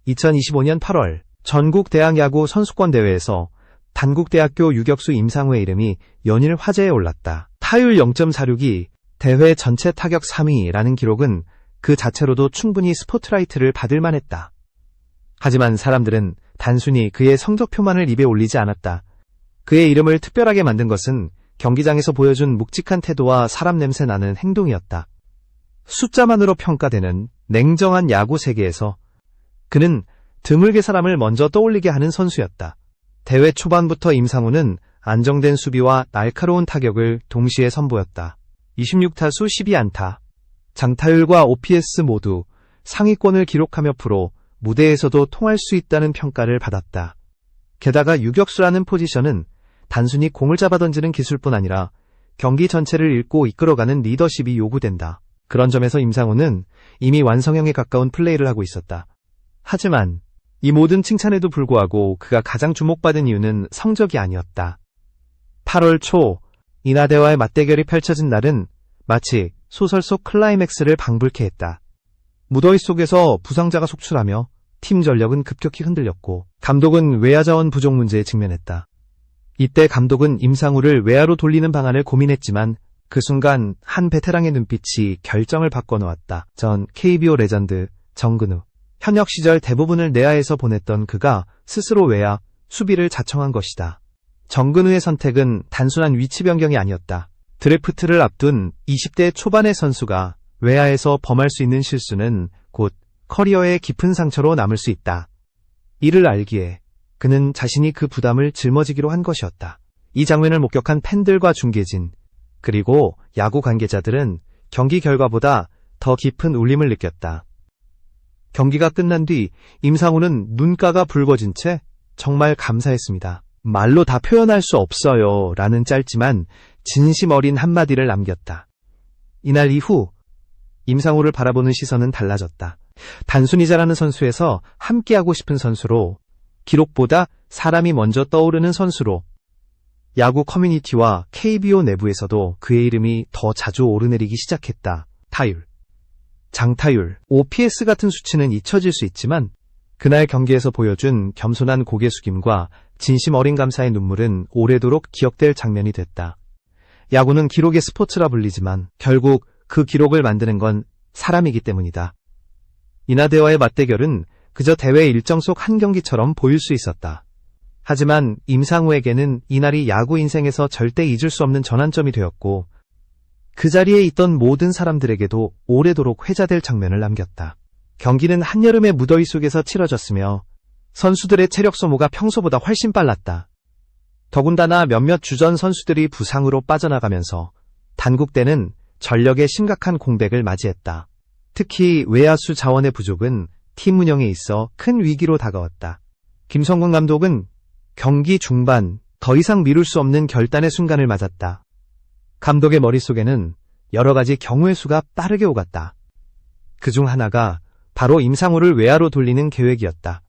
2025년 8월 전국 대학야구 선수권 대회에서 단국대학교 유격수 임상우의 이름이 연일 화제에 올랐다. 타율 0.46이 대회 전체 타격 3위라는 기록은 그 자체로도 충분히 스포트라이트를 받을 만했다. 하지만 사람들은 단순히 그의 성적표만을 입에 올리지 않았다. 그의 이름을 특별하게 만든 것은 경기장에서 보여준 묵직한 태도와 사람 냄새 나는 행동이었다. 숫자만으로 평가되는 냉정한 야구 세계에서 그는 드물게 사람을 먼저 떠올리게 하는 선수였다. 대회 초반부터 임상우는 안정된 수비와 날카로운 타격을 동시에 선보였다. 26타수 12안타, 장타율과 OPS 모두 상위권을 기록하며 프로 무대에서도 통할 수 있다는 평가를 받았다. 게다가 유격수라는 포지션은 단순히 공을 잡아 던지는 기술뿐 아니라 경기 전체를 읽고 이끌어가는 리더십이 요구된다. 그런 점에서 임상우는 이미 완성형에 가까운 플레이를 하고 있었다. 하지만 이 모든 칭찬에도 불구하고 그가 가장 주목받은 이유는 성적이 아니었다. 8월 초 이나대와의 맞대결이 펼쳐진 날은 마치 소설 속 클라이맥스를 방불케 했다. 무더위 속에서 부상자가 속출하며 팀 전력은 급격히 흔들렸고 감독은 외야 자원 부족 문제에 직면했다. 이때 감독은 임상우를 외야로 돌리는 방안을 고민했지만 그 순간 한 베테랑의 눈빛이 결정을 바꿔놓았다. 전 KBO 레전드 정근우. 현역 시절 대부분을 내야에서 보냈던 그가 스스로 외야, 수비를 자청한 것이다. 정근우의 선택은 단순한 위치 변경이 아니었다. 드래프트를 앞둔 20대 초반의 선수가 외야에서 범할 수 있는 실수는 곧 커리어의 깊은 상처로 남을 수 있다. 이를 알기에 그는 자신이 그 부담을 짊어지기로 한 것이었다. 이 장면을 목격한 팬들과 중계진, 그리고 야구 관계자들은 경기 결과보다 더 깊은 울림을 느꼈다. 경기가 끝난 뒤 임상우는 눈가가 붉어진 채 정말 감사했습니다. 말로 다 표현할 수 없어요 라는 짧지만 진심 어린 한마디를 남겼다. 이날 이후 임상우를 바라보는 시선은 달라졌다. 단순히 잘하는 선수에서 함께하고 싶은 선수로, 기록보다 사람이 먼저 떠오르는 선수로, 야구 커뮤니티와 KBO 내부에서도 그의 이름이 더 자주 오르내리기 시작했다. 타율, 장타율, OPS 같은 수치는 잊혀질 수 있지만 그날 경기에서 보여준 겸손한 고개 숙임과 진심 어린 감사의 눈물은 오래도록 기억될 장면이 됐다. 야구는 기록의 스포츠라 불리지만 결국 그 기록을 만드는 건 사람이기 때문이다. 이나대와의 맞대결은 그저 대회 일정 속 한 경기처럼 보일 수 있었다. 하지만 임상우에게는 이날이 야구 인생에서 절대 잊을 수 없는 전환점이 되었고 그 자리에 있던 모든 사람들에게도 오래도록 회자될 장면을 남겼다. 경기는 한여름의 무더위 속에서 치러졌으며 선수들의 체력 소모가 평소보다 훨씬 빨랐다. 더군다나 몇몇 주전 선수들이 부상으로 빠져나가면서 단국대는 전력의 심각한 공백을 맞이했다. 특히 외야수 자원의 부족은 팀 운영에 있어 큰 위기로 다가왔다. 김성근 감독은 경기 중반 더 이상 미룰 수 없는 결단의 순간을 맞았다. 감독의 머릿속에는 여러 가지 경우의 수가 빠르게 오갔다. 그중 하나가 바로 임상우를 외야로 돌리는 계획이었다.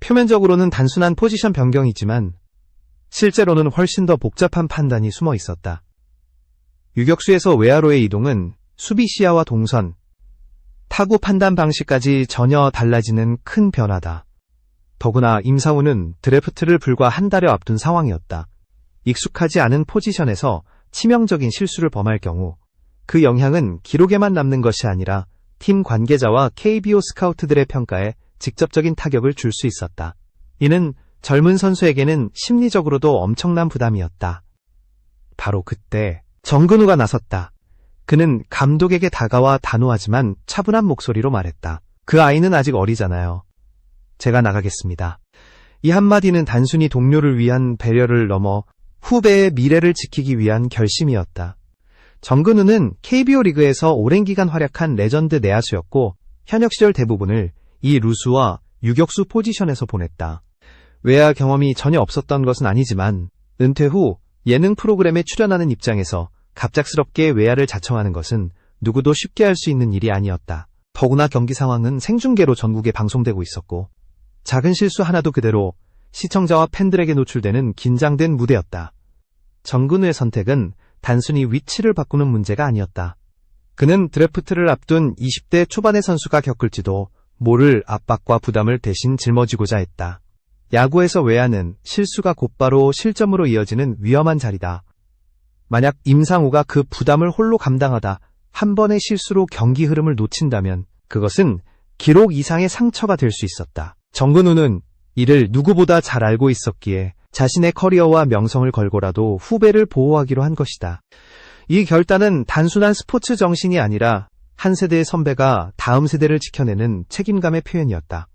표면적으로는 단순한 포지션 변경이지만 실제로는 훨씬 더 복잡한 판단이 숨어 있었다. 유격수에서 외야로의 이동은 수비 시야와 동선, 타구 판단 방식까지 전혀 달라지는 큰 변화다. 더구나 임상우는 드래프트를 불과 한 달여 앞둔 상황이었다. 익숙하지 않은 포지션에서 치명적인 실수를 범할 경우 그 영향은 기록에만 남는 것이 아니라 팀 관계자와 KBO 스카우트들의 평가에 직접적인 타격을 줄 수 있었다. 이는 젊은 선수에게는 심리적으로도 엄청난 부담이었다. 바로 그때 정근우가 나섰다. 그는 감독에게 다가와 단호하지만 차분한 목소리로 말했다. 그 아이는 아직 어리잖아요. 제가 나가겠습니다. 이 한마디는 단순히 동료를 위한 배려를 넘어 후배의 미래를 지키기 위한 결심이었다. 정근우는 KBO 리그에서 오랜 기간 활약한 레전드 내야수였고 현역 시절 대부분을 이 루수와 유격수 포지션에서 보냈다. 외야 경험이 전혀 없었던 것은 아니지만 은퇴 후 예능 프로그램에 출연하는 입장에서 갑작스럽게 외야를 자청하는 것은 누구도 쉽게 할 수 있는 일이 아니었다. 더구나 경기 상황은 생중계로 전국에 방송되고 있었고 작은 실수 하나도 그대로 시청자와 팬들에게 노출되는 긴장된 무대였다. 정근우의 선택은 단순히 위치를 바꾸는 문제가 아니었다. 그는 드래프트를 앞둔 20대 초반의 선수가 겪을지도 모를 압박과 부담을 대신 짊어지고자 했다. 야구에서 외야는 실수가 곧바로 실점으로 이어지는 위험한 자리다. 만약 임상우가 그 부담을 홀로 감당하다 한 번의 실수로 경기 흐름을 놓친다면 그것은 기록 이상의 상처가 될 수 있었다. 정근우는 이를 누구보다 잘 알고 있었기에 자신의 커리어와 명성을 걸고라도 후배를 보호하기로 한 것이다. 이 결단은 단순한 스포츠 정신이 아니라 한 세대의 선배가 다음 세대를 지켜내는 책임감의 표현이었다.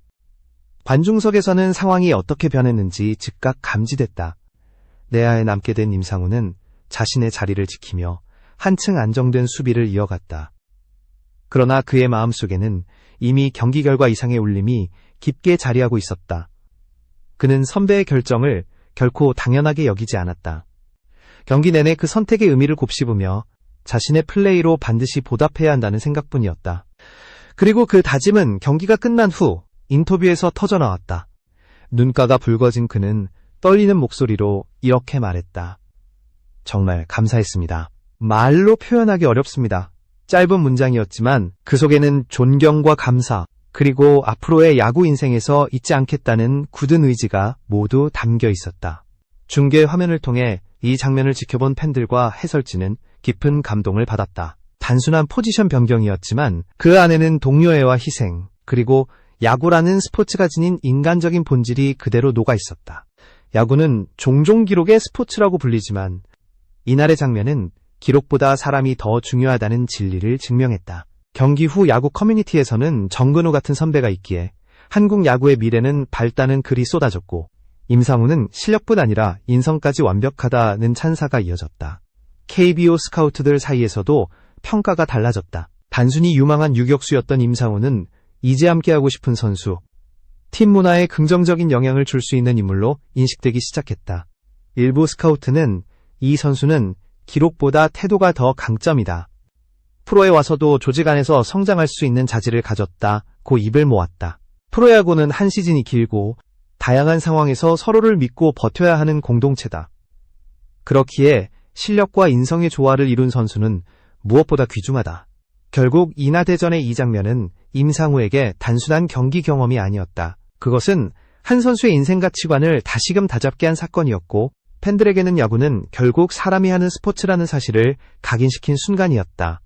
관중석에서는 상황이 어떻게 변했는지 즉각 감지됐다. 내야에 남게 된 임상우는 자신의 자리를 지키며 한층 안정된 수비를 이어갔다. 그러나 그의 마음속에는 이미 경기 결과 이상의 울림이 깊게 자리하고 있었다. 그는 선배의 결정을 결코 당연하게 여기지 않았다. 경기 내내 그 선택의 의미를 곱씹으며 자신의 플레이로 반드시 보답해야 한다는 생각뿐이었다. 그리고 그 다짐은 경기가 끝난 후 인터뷰에서 터져나왔다. 눈가가 붉어진 그는 떨리는 목소리로 이렇게 말했다. 정말 감사했습니다. 말로 표현하기 어렵습니다. 짧은 문장이었지만 그 속에는 존경과 감사, 그리고 앞으로의 야구 인생에서 잊지 않겠다는 굳은 의지가 모두 담겨 있었다. 중계 화면을 통해 이 장면을 지켜본 팬들과 해설진은 깊은 감동을 받았다. 단순한 포지션 변경이었지만 그 안에는 동료애와 희생, 그리고 야구라는 스포츠가 지닌 인간적인 본질이 그대로 녹아 있었다. 야구는 종종 기록의 스포츠라고 불리지만 이날의 장면은 기록보다 사람이 더 중요하다는 진리를 증명했다. 경기 후 야구 커뮤니티에서는 정근우 같은 선배가 있기에 한국 야구의 미래는 밝다는 글이 쏟아졌고 임상우는 실력뿐 아니라 인성까지 완벽하다는 찬사가 이어졌다. KBO 스카우트들 사이에서도 평가가 달라졌다. 단순히 유망한 유격수였던 임상우는 이제 함께하고 싶은 선수, 팀 문화에 긍정적인 영향을 줄 수 있는 인물로 인식되기 시작했다. 일부 스카우트는 이 선수는 기록보다 태도가 더 강점이다. 프로에 와서도 조직 안에서 성장할 수 있는 자질을 가졌다고 입을 모았다. 프로야구는 한 시즌이 길고 다양한 상황에서 서로를 믿고 버텨야 하는 공동체다. 그렇기에 실력과 인성의 조화를 이룬 선수는 무엇보다 귀중하다. 결국 인하대전의 이 장면은 임상우에게 단순한 경기 경험이 아니었다. 그것은 한 선수의 인생 가치관을 다시금 다잡게 한 사건이었고 팬들에게는 야구는 결국 사람이 하는 스포츠라는 사실을 각인시킨 순간이었다.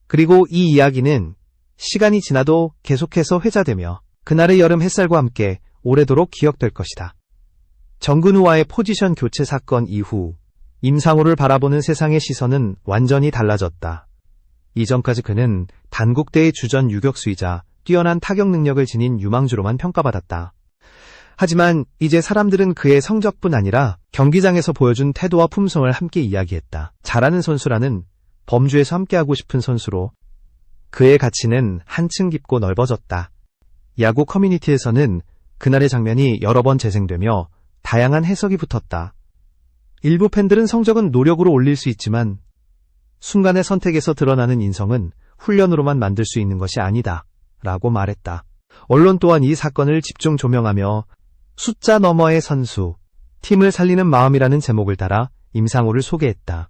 그리고 이 이야기는 시간이 지나도 계속해서 회자되며 그날의 여름 햇살과 함께 오래도록 기억될 것이다. 정근우와의 포지션 교체 사건 이후 임상우를 바라보는 세상의 시선은 완전히 달라졌다. 이전까지 그는 단국대의 주전 유격수이자 뛰어난 타격 능력을 지닌 유망주로만 평가받았다. 하지만 이제 사람들은 그의 성적뿐 아니라 경기장에서 보여준 태도와 품성을 함께 이야기했다. 잘하는 선수라는 범주에서 함께하고 싶은 선수로 그의 가치는 한층 깊고 넓어졌다. 야구 커뮤니티에서는 그날의 장면이 여러 번 재생되며 다양한 해석이 붙었다. 일부 팬들은 성적은 노력으로 올릴 수 있지만 순간의 선택에서 드러나는 인성은 훈련으로만 만들 수 있는 것이 아니다 라고 말했다. 언론 또한 이 사건을 집중 조명하며 숫자 너머의 선수, 팀을 살리는 마음이라는 제목을 달아 임상우를 소개했다.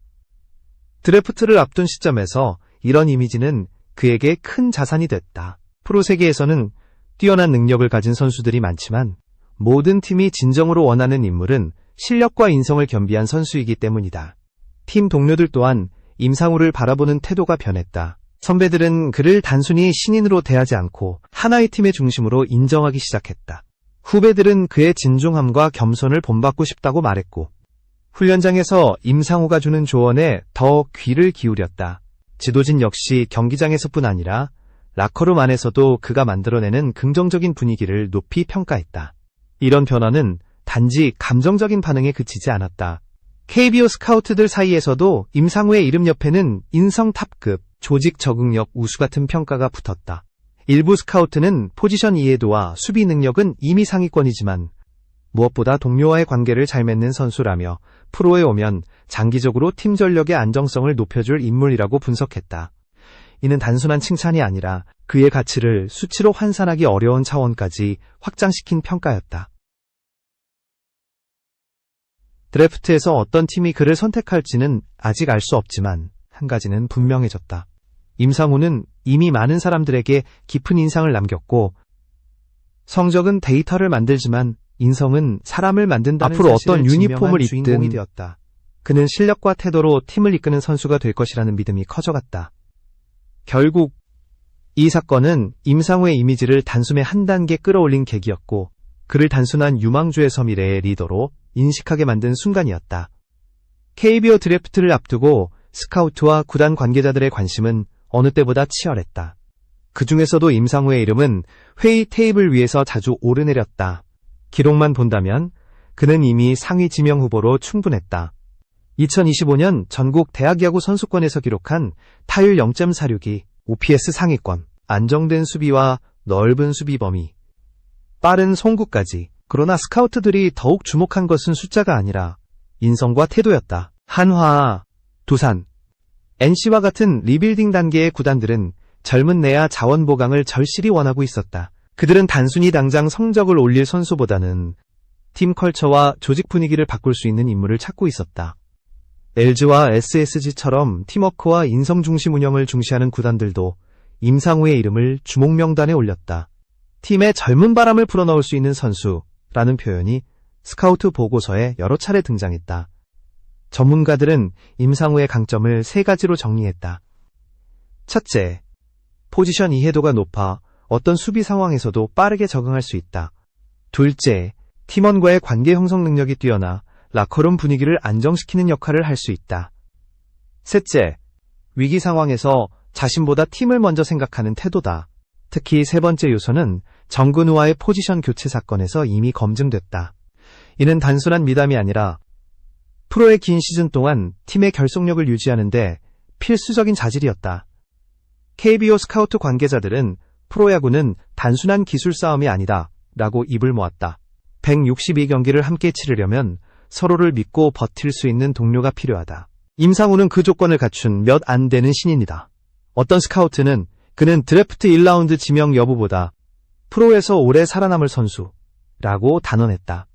드래프트를 앞둔 시점에서 이런 이미지는 그에게 큰 자산이 됐다. 프로 세계에서는 뛰어난 능력을 가진 선수들이 많지만 모든 팀이 진정으로 원하는 인물은 실력과 인성을 겸비한 선수이기 때문이다. 팀 동료들 또한 임상우를 바라보는 태도가 변했다. 선배들은 그를 단순히 신인으로 대하지 않고 하나의 팀의 중심으로 인정하기 시작했다. 후배들은 그의 진중함과 겸손을 본받고 싶다고 말했고 훈련장에서 임상우가 주는 조언에 더 귀를 기울였다. 지도진 역시 경기장에서뿐 아니라 라커룸 안에서도 그가 만들어내는 긍정적인 분위기를 높이 평가했다. 이런 변화는 단지 감정적인 반응에 그치지 않았다. KBO 스카우트들 사이에서도 임상우의 이름 옆에는 인성 탑급, 조직 적응력 우수 같은 평가가 붙었다. 일부 스카우트는 포지션 이해도와 수비 능력은 이미 상위권이지만 무엇보다 동료와의 관계를 잘 맺는 선수라며 프로에 오면 장기적으로 팀 전력의 안정성을 높여줄 인물이라고 분석했다. 이는 단순한 칭찬이 아니라 그의 가치를 수치로 환산하기 어려운 차원까지 확장시킨 평가였다. 드래프트에서 어떤 팀이 그를 선택할지는 아직 알 수 없지만 한 가지는 분명해졌다. 임상우는 이미 많은 사람들에게 깊은 인상을 남겼고 성적은 데이터를 만들지만 인성은 사람을 만든다는 앞으로 어떤 유니폼을 입든 되었다. 그는 실력과 태도로 팀을 이끄는 선수가 될 것이라는 믿음이 커져갔다. 결국 이 사건은 임상우의 이미지를 단숨에 한 단계 끌어올린 계기였고 그를 단순한 유망주에서 미래의 리더로 인식하게 만든 순간이었다. KBO 드래프트를 앞두고 스카우트와 구단 관계자들의 관심은 어느 때보다 치열했다. 그 중에서도 임상우의 이름은 회의 테이블 위에서 자주 오르내렸다. 기록만 본다면 그는 이미 상위 지명 후보로 충분했다. 2025년 전국 대학야구 선수권에서 기록한 타율 0.46이 OPS 상위권, 안정된 수비와 넓은 수비 범위, 빠른 송구까지. 그러나 스카우트들이 더욱 주목한 것은 숫자가 아니라 인성과 태도였다. 한화, 두산, NC와 같은 리빌딩 단계의 구단들은 젊은 내야 자원 보강을 절실히 원하고 있었다. 그들은 단순히 당장 성적을 올릴 선수보다는 팀 컬처와 조직 분위기를 바꿀 수 있는 인물을 찾고 있었다. LG와 SSG처럼 팀워크와 인성 중심 운영을 중시하는 구단들도 임상우의 이름을 주목 명단에 올렸다. 팀에 젊은 바람을 불어넣을 수 있는 선수라는 표현이 스카우트 보고서에 여러 차례 등장했다. 전문가들은 임상우의 강점을 세 가지로 정리했다. 첫째, 포지션 이해도가 높아 어떤 수비 상황에서도 빠르게 적응할 수 있다. 둘째, 팀원과의 관계 형성 능력이 뛰어나 라커룸 분위기를 안정시키는 역할을 할 수 있다. 셋째, 위기 상황에서 자신보다 팀을 먼저 생각하는 태도다. 특히 세 번째 요소는 정근우와의 포지션 교체 사건에서 이미 검증됐다. 이는 단순한 미담이 아니라 프로의 긴 시즌 동안 팀의 결속력을 유지하는데 필수적인 자질이었다. KBO 스카우트 관계자들은 프로야구는 단순한 기술 싸움이 아니다 라고 입을 모았다. 162경기를 함께 치르려면 서로를 믿고 버틸 수 있는 동료가 필요하다. 임상우는 그 조건을 갖춘 몇 안 되는 신인이다. 어떤 스카우트는 그는 드래프트 1라운드 지명 여부보다 프로에서 오래 살아남을 선수라고 단언했다.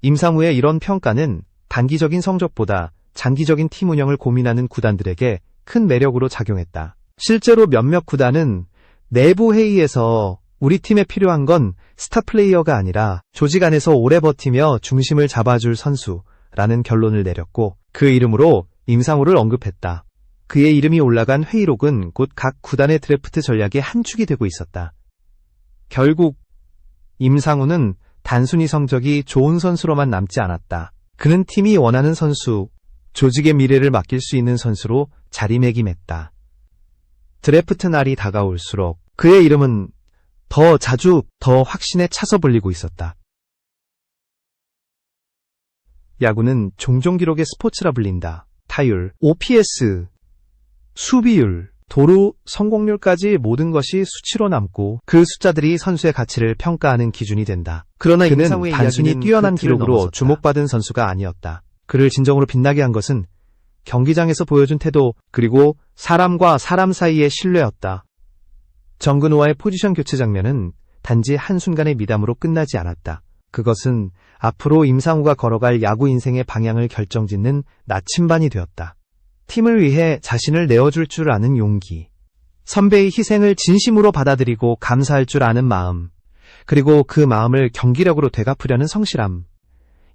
임상우의 이런 평가는 단기적인 성적보다 장기적인 팀 운영을 고민하는 구단들에게 큰 매력으로 작용했다. 실제로 몇몇 구단은 내부 회의에서 우리 팀에 필요한 건 스타 플레이어가 아니라 조직 안에서 오래 버티며 중심을 잡아줄 선수라는 결론을 내렸고 그 이름으로 임상우를 언급했다. 그의 이름이 올라간 회의록은 곧 각 구단의 드래프트 전략의 한 축이 되고 있었다. 결국 임상우는 단순히 성적이 좋은 선수로만 남지 않았다. 그는 팀이 원하는 선수, 조직의 미래를 맡길 수 있는 선수로 자리매김했다. 드래프트 날이 다가올수록 그의 이름은 더 자주, 더 확신에 차서 불리고 있었다. 야구는 종종 기록의 스포츠라 불린다. 타율, OPS, 수비율, 도루, 성공률까지 모든 것이 수치로 남고 그 숫자들이 선수의 가치를 평가하는 기준이 된다. 그러나 그는 단순히 뛰어난 기록으로 주목받은 선수가 아니었다. 그를 진정으로 빛나게 한 것은 경기장에서 보여준 태도 그리고 사람과 사람 사이의 신뢰였다. 정근우와의 포지션 교체 장면은 단지 한순간의 미담으로 끝나지 않았다. 그것은 앞으로 임상우가 걸어갈 야구 인생의 방향을 결정짓는 나침반이 되었다. 팀을 위해 자신을 내어줄 줄 아는 용기, 선배의 희생을 진심으로 받아들이고 감사할 줄 아는 마음, 그리고 그 마음을 경기력으로 되갚으려는 성실함.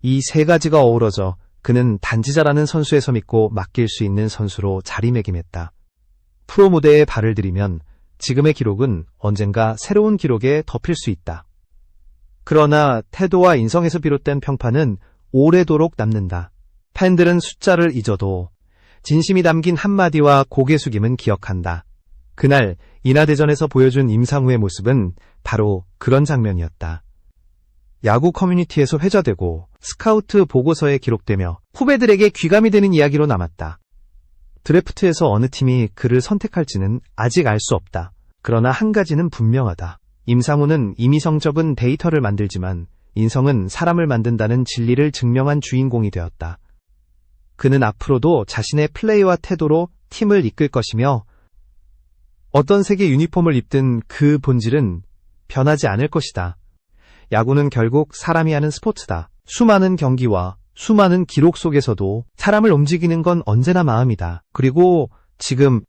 이 세 가지가 어우러져 그는 단지 잘하는 선수에서 믿고 맡길 수 있는 선수로 자리매김했다. 프로 무대에 발을 들이면 지금의 기록은 언젠가 새로운 기록에 덮일 수 있다. 그러나 태도와 인성에서 비롯된 평판은 오래도록 남는다. 팬들은 숫자를 잊어도 진심이 담긴 한마디와 고개 숙임은 기억한다. 그날 인하대전에서 보여준 임상우의 모습은 바로 그런 장면이었다. 야구 커뮤니티에서 회자되고 스카우트 보고서에 기록되며 후배들에게 귀감이 되는 이야기로 남았다. 드래프트에서 어느 팀이 그를 선택할지는 아직 알 수 없다. 그러나 한 가지는 분명하다. 임상우는 이미 성적은 데이터를 만들지만 인성은 사람을 만든다는 진리를 증명한 주인공이 되었다. 그는 앞으로도 자신의 플레이와 태도로 팀을 이끌 것이며 어떤 색의 유니폼을 입든 그 본질은 변하지 않을 것이다. 야구는 결국 사람이 하는 스포츠다. 수많은 경기와 수많은 기록 속에서도 사람을 움직이는 건 언제나 마음이다. 그리고 지금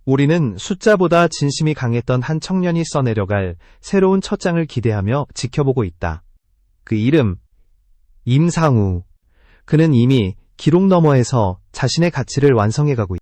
우리는 숫자보다 진심이 강했던 한 청년이 써내려갈 새로운 첫 장을 기대하며 지켜보고 있다. 그 이름, 임상우. 그는 이미 기록 너머에서 자신의 가치를 완성해가고 있다.